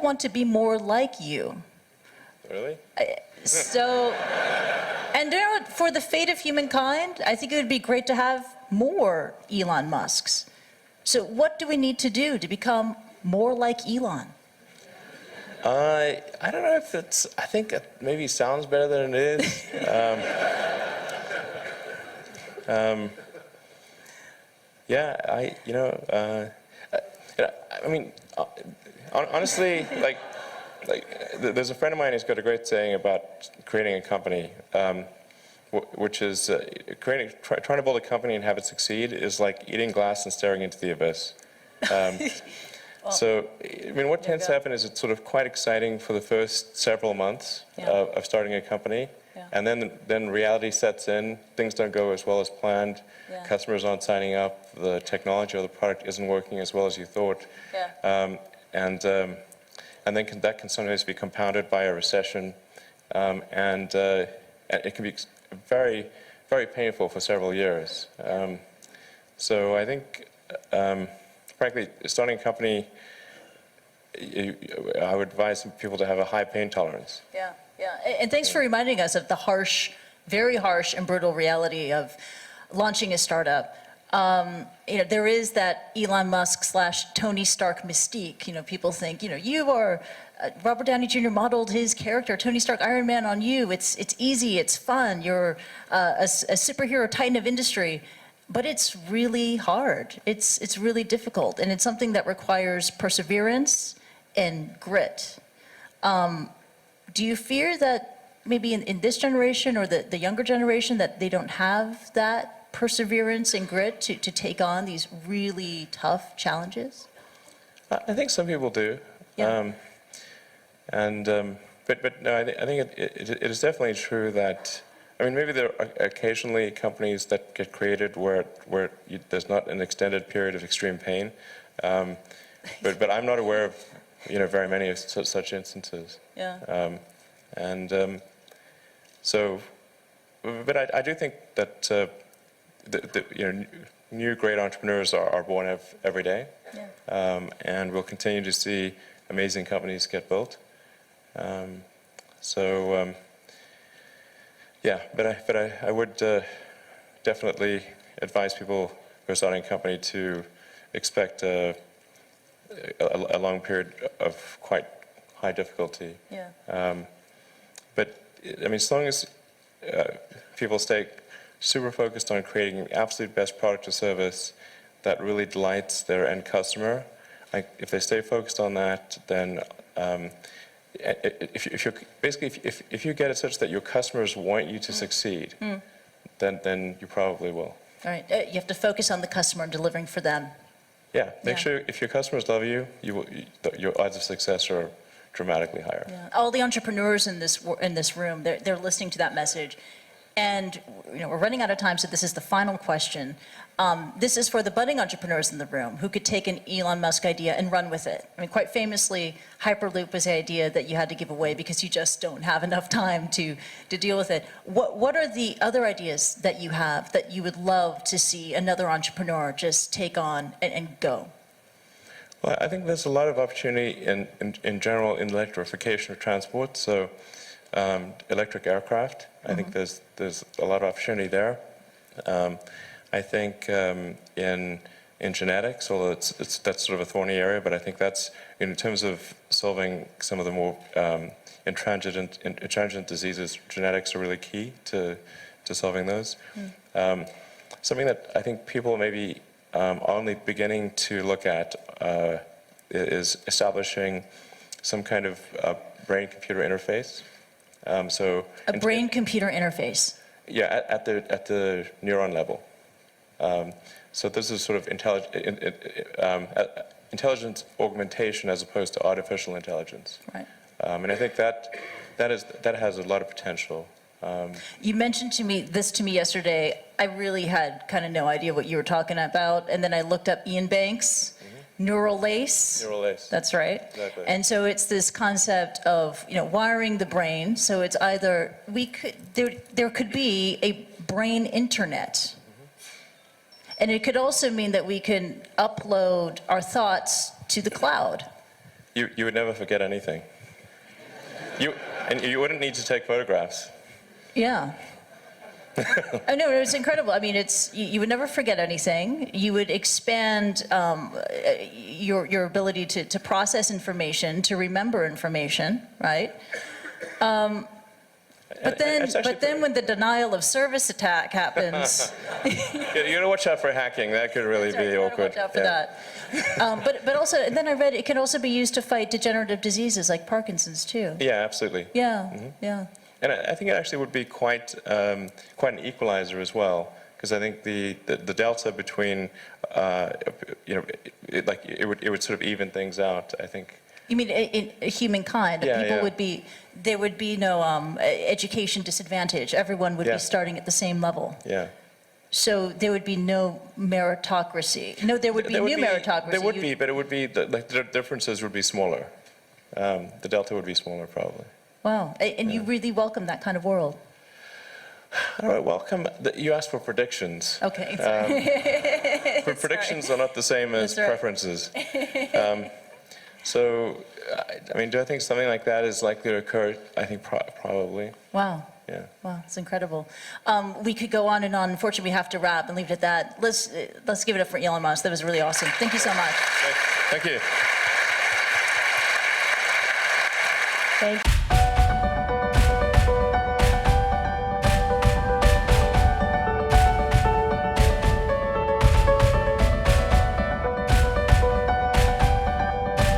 want to be more like you. Really? So, and you know what, for the fate of humankind, I think it would be great to have more Elon Musks. So what do we need to do to become more like Elon? I don't know if it's, I think it maybe sounds better than it is. Yeah, I mean, honestly, there's a friend of mine who's got a great saying about creating a company, which is trying to build a company and have it succeed is like eating glass and staring into the abyss. So, I mean, what tends to happen is it's sort of quite exciting for the first several months of starting a company, and then reality sets in. Things don't go as well as planned. Customers aren't signing up. The technology or the product isn't working as well as you thought. And then that can sometimes be compounded by a recession, and it can be very, very painful for several years. So I think, frankly, starting a company, I would advise people to have a high pain tolerance. Yeah. And thanks for reminding us of the harsh, very harsh and brutal reality of launching a startup. There is that Elon Musk / Tony Stark mystique. People think, you are, Robert Downey Jr. modeled his character, Tony Stark, Iron Man, on you. It's easy, it's fun. You're a superhero titan of industry. But it's really hard. It's really difficult. And it's something that requires perseverance and grit. Do you fear that maybe in this generation or the younger generation that they don't have that perseverance and grit to take on these really tough challenges? I think some people do. Yeah. But no, I think it is definitely true that, I mean, maybe there are occasionally companies that get created where there's not an extended period of extreme pain, but I'm not aware of very many of such instances. Yeah. But I do think that new great entrepreneurs are born every day, and we'll continue to see amazing companies get built. Yeah, but I would definitely advise people who are starting a company to expect a long period of quite high difficulty. Yeah. But I mean, as long as people stay super focused on creating the absolute best product or service that really delights their end customer, if they stay focused on that, then if you get it such that your customers want you to succeed, then you probably will. All right. You have to focus on the customer and delivering for them. Yeah. Make sure if your customers love you, your odds of success are dramatically higher. Yeah. All the entrepreneurs in this room, they're listening to that message. And we're running out of time, so this is the final question. This is for the budding entrepreneurs in the room who could take an Elon Musk idea and run with it. I mean, quite famously, Hyperloop was the idea that you had to give away because you just don't have enough time to deal with it. What are the other ideas that you have that you would love to see another entrepreneur just take on and go? Well, I think there's a lot of opportunity in general in electrification of transport. So electric aircraft, I think there's a lot of opportunity there. I think in genetics, although that's sort of a thorny area, but I think that's in terms of solving some of the more intransigent diseases. Genetics are really key to solving those. Something that I think people maybe are only beginning to look at is establishing some kind of brain-computer interface. A brain-computer interface. Yeah, at the neuron level. So this is sort of intelligence augmentation as opposed to artificial intelligence. Right. And I think that has a lot of potential. You mentioned this to me yesterday. I really had kind of no idea what you were talking about, and then I looked up Ian Banks. Neural lace. Neural lace. That's right. Exactly. And so it's this concept of wiring the brain. So it's either there could be a brain internet, and it could also mean that we can upload our thoughts to the cloud. You would never forget anything. And you wouldn't need to take photographs. Yeah. I know, it's incredible. I mean, you would never forget anything. You would expand your ability to process information, to remember information, right? But then when the denial of service attack happens, you gotta watch out for hacking. That could really be awkward. Watch out for that. But also, and then I read it can also be used to fight degenerative diseases like Parkinson's too. Yeah, absolutely. Yeah, yeah. And I think it actually would be quite an equalizer as well, because I think the delta between it would sort of even things out, I think. You mean in humankind? Yeah, people yeah. there would be no education disadvantage. Everyone would be starting at the same level. Yeah. So there would be no meritocracy. No, there would be new meritocracy. There would be, but it would be the differences would be smaller. The delta would be smaller, probably. Wow, and you really welcome that kind of world. How do I welcome? You asked for predictions. Okay. But predictions are not the same as preferences. So, I mean, do I think something like that is likely to occur? I think probably. Wow. Yeah. Wow, it's incredible. We could go on and on. Unfortunately, we have to wrap and leave it at that. Let's give it up for Elon Musk. That was really awesome. Thank you so much. Thank you. Thank you.